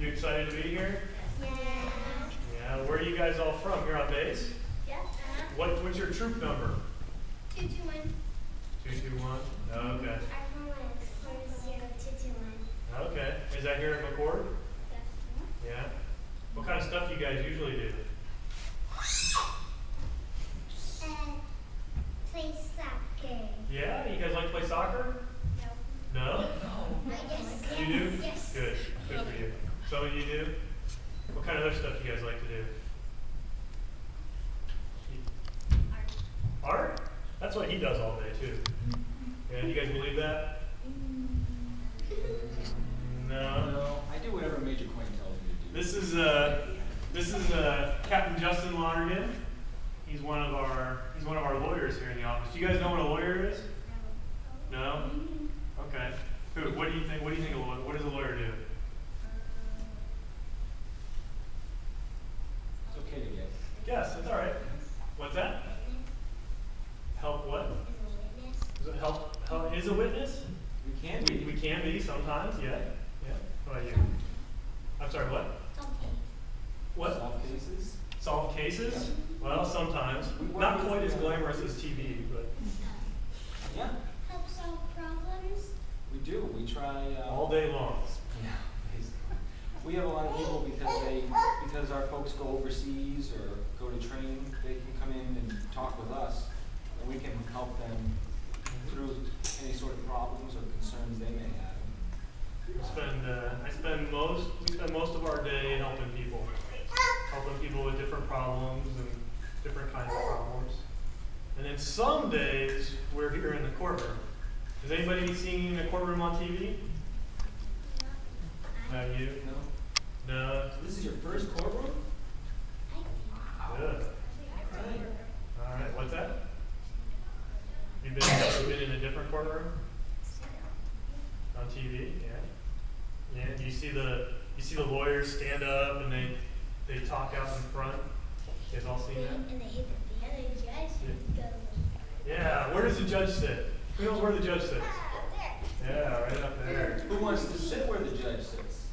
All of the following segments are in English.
You excited to be here? Yeah. Yeah. Where are you guys all from? Here on base? Yeah. What's your troop number? 221. 221. Okay. Our phone is 40221. Okay. Is that here at McCord? Yes. Yeah. What kind of stuff you guys usually do? Play soccer. Yeah. You guys like to play soccer? No. No. Yes. You do? Yes. Good. Good for you. Some of you do? What kind of other stuff you guys like to do? Art? That's what he does all day too. Yeah, you guys believe that? No. No, I do whatever Major Quinn tells me to do. This is Captain Justin Lonergan. He's one of our lawyers here in the office. Do you guys know what a lawyer is? No? Okay. Who? What do you think? What does a lawyer do? It's okay to guess. Yes, that's all right. What's that? Help what? Does it help is a witness? We can be. We can be sometimes, yeah. Yeah. What about you? I'm sorry, what? What? Solve cases. Solve cases? Well, sometimes. Not quite as glamorous as TV, but Yeah, Help solve problems. we do. We try. all day long. Yeah, basically. We have a lot of people because our folks go overseas or go to training. They can come in and talk with us, and we can help them through any sort of problems or concerns they may have. We spend most of our day helping people with different problems and different kinds of problems. And then some days we're here in the courtroom. Has anybody seen a courtroom on TV? Not you? No. No. So this is your first courtroom? Good. Right. All right. What's that? You've been in a different courtroom on TV? Yeah. Yeah. Do you see the lawyers stand up and they talk out in front? You guys all seen that? And they hit the judge. Yeah. Where does the judge sit? Who knows where the judge sits? Yeah, right up there. Who wants to sit where the judge sits?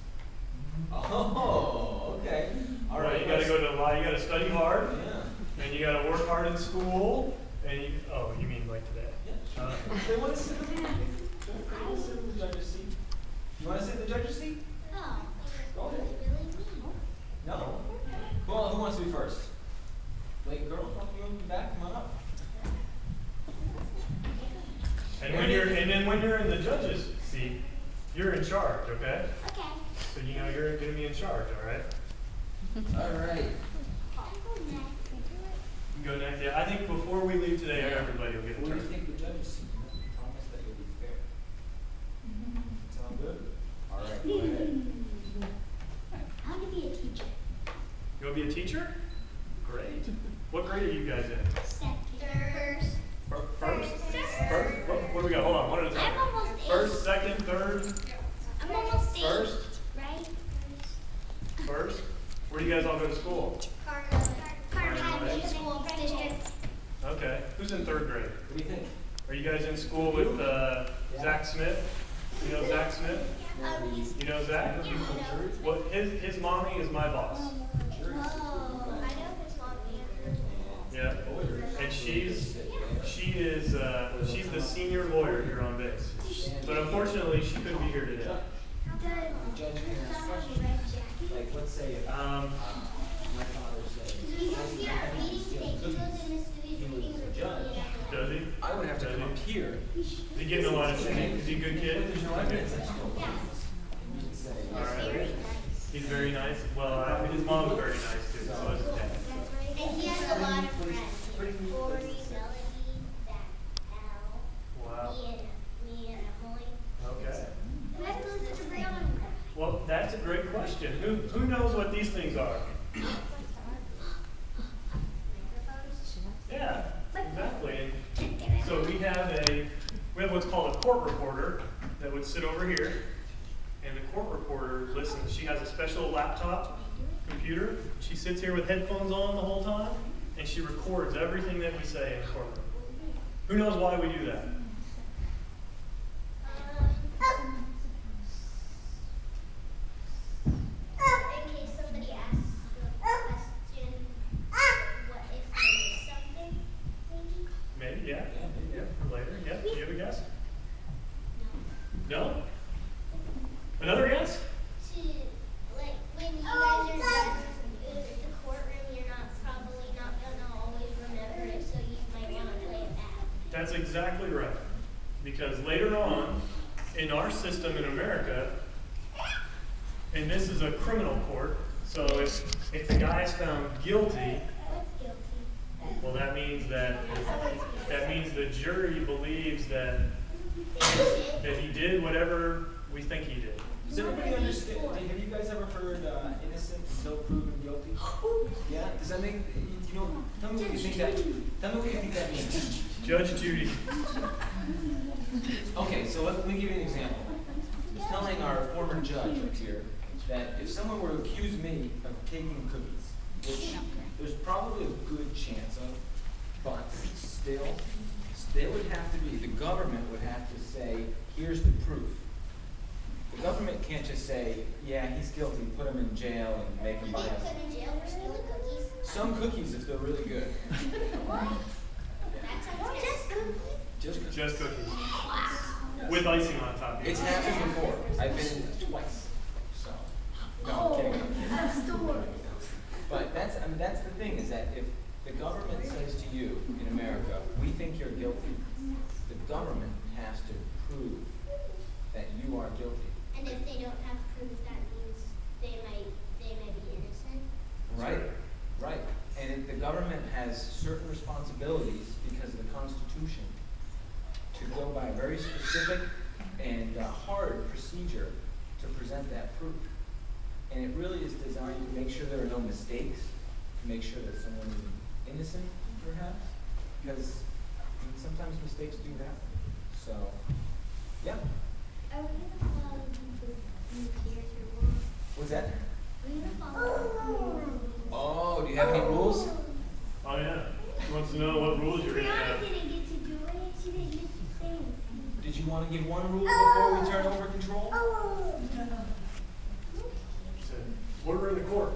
Oh, okay. All right. You got to go to law. You got to study hard, Yeah. and you got to work hard in school. And you mean like today? Yeah. They want to sit in the judge's seat. You want to sit in the judge's seat? Oh. Go ahead. No. Well, who wants to be first? Late girl, you in the back, come on up. And when you're in the judge's seat, you're in charge, okay? Okay. So you know you're going to be in charge, all right? All right. You can go next. Yeah, I think before we leave today, everybody will get a When you turn. take the judge's seat, you have to promise that you'll be fair. Sound good? All right, go ahead. I want to be a teacher. You'll be a teacher? Great. What grade are you guys in? Second. First? First? What do we got? Hold on, one at a time. I'm almost eight. First, second, third, I'm almost 8. first, Right? first. Where do you guys all go to school? Carnegie School District. Okay. Who's in third grade? What do you think? Are you guys in school with Zach Smith? You know Zach Smith? You know Zach? Well, his mommy is my boss. Oh, I know his mom. Yeah. And she's the senior lawyer here on base. But unfortunately, she couldn't be here today. The judge can ask questions. Like, let's say if my father said, he was a judge, Does he? I would have to come up here. Is he getting a lot of shame? Is he a good kid? There's no evidence. I just go, you'd say, All right. He's very nice. Well, his mom's very nice too. So is his dad. And he has a lot of friends. Corey, Melody, Zach, Al, Wow. me and Emily. Okay. Who has to bring on? Well, that's a great question. Who knows what these things are? Yeah, exactly. And so we have what's called a court reporter that would sit over here, and the court reporter listens. She has a special laptop computer. She sits here with headphones on the whole time, and she records everything that we say in the courtroom. Who knows why we do that? system in America, and this is a criminal court, so if the guy is found guilty, What's guilty? well, that means the jury believes that he did whatever we think he did. Does everybody understand? Have you guys ever heard innocent until proven guilty? Yeah? Does that make, you know, tell me what you think that means. Judge Judy. Okay, so let me give you an example. I was telling our former judge up here that if someone were to accuse me of taking cookies, which there's probably a good chance of, but still, there would have to be, the government would have to say, here's the proof. The government can't just say, yeah, he's guilty, put him in jail and make him buy They us. put in jail for stealing cookies? Some cookies if they're really good. What? That sounds just cookies? Just cookies. Just cookies. With icing on top. It's happened before. I've been twice. So, no, I'm kidding. But that's the thing, is that if the government says to you in America, we think you're guilty, the government has to prove that you are guilty. And if they don't have proof, that means they might be innocent. Right? Right. And if the government has certain responsibilities because of the Constitution to go by a very specific and hard procedure to present that proof. And it really is designed to make sure there are no mistakes, to make sure that someone is innocent, perhaps, because sometimes mistakes do happen. So, yeah. Are we going to follow the years or rules? What's that? Are we going to follow the rules? Oh, do you have any rules? Oh yeah. She wants to know what rules you're gonna have. didn't get to do it. She didn't get to say anything. Did you want to give one rule before we turn over control? She said, order in the court.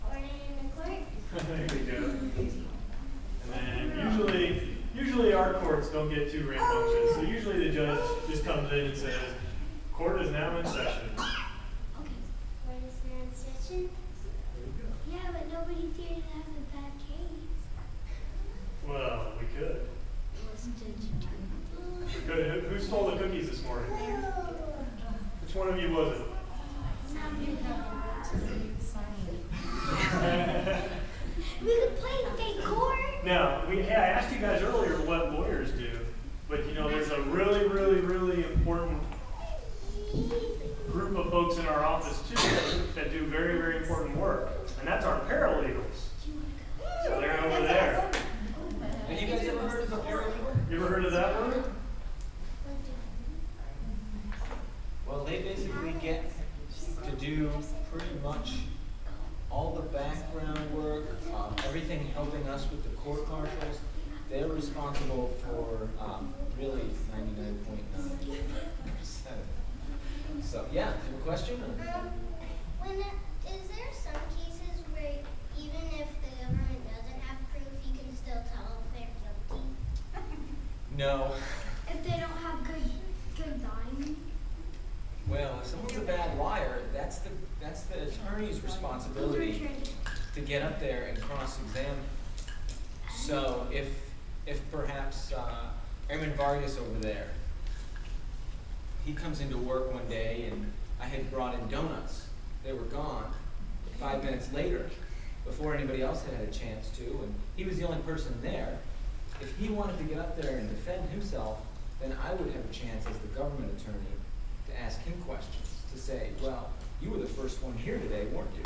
Order in the court. There you go. And then usually our courts don't get too rambunctious. So usually the judge just comes in and says, court is now in session. Court is now in session. There you go. Yeah, but nobody's here to have a bad case. Well, we could. We could. Who stole the cookies this morning? Which one of you was it? We could play fake court. Now, I asked you guys earlier what lawyers do, but you know, there's a really, really, really important group of folks in our office too that do very, very important work, and that's our paralegals. So they're over there. Have you guys ever heard of a paralegal? You ever heard of that one? Well, they basically get to do pretty much all the background work, everything helping us with the court martials. They're responsible for really 99.9%. So, yeah, do you have a question? Is there some cases where even if the government doesn't have proof, you can still tell if they're guilty? No. If they don't have good lying? Well, if someone's a bad liar, that's the attorney's responsibility to get up there and cross-examine. So if perhaps Erman Vargas over there, he comes into work one day and I had brought in donuts. They were gone 5 minutes later before anybody else had a chance to, and he was the only person there. If he wanted to get up there and defend himself, then I would have a chance as the government attorney to ask him questions, to say, well, you were the first one here today, weren't you?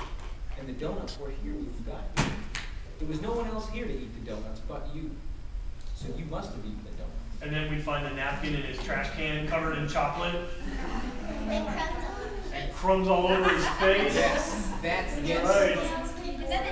And the donuts were here when you got here. There was no one else here to eat the donuts but you. So you must have eaten the donuts. And then we find the napkin in his trash can covered in chocolate and crumbs all over his face. Yes, that's Right. Is that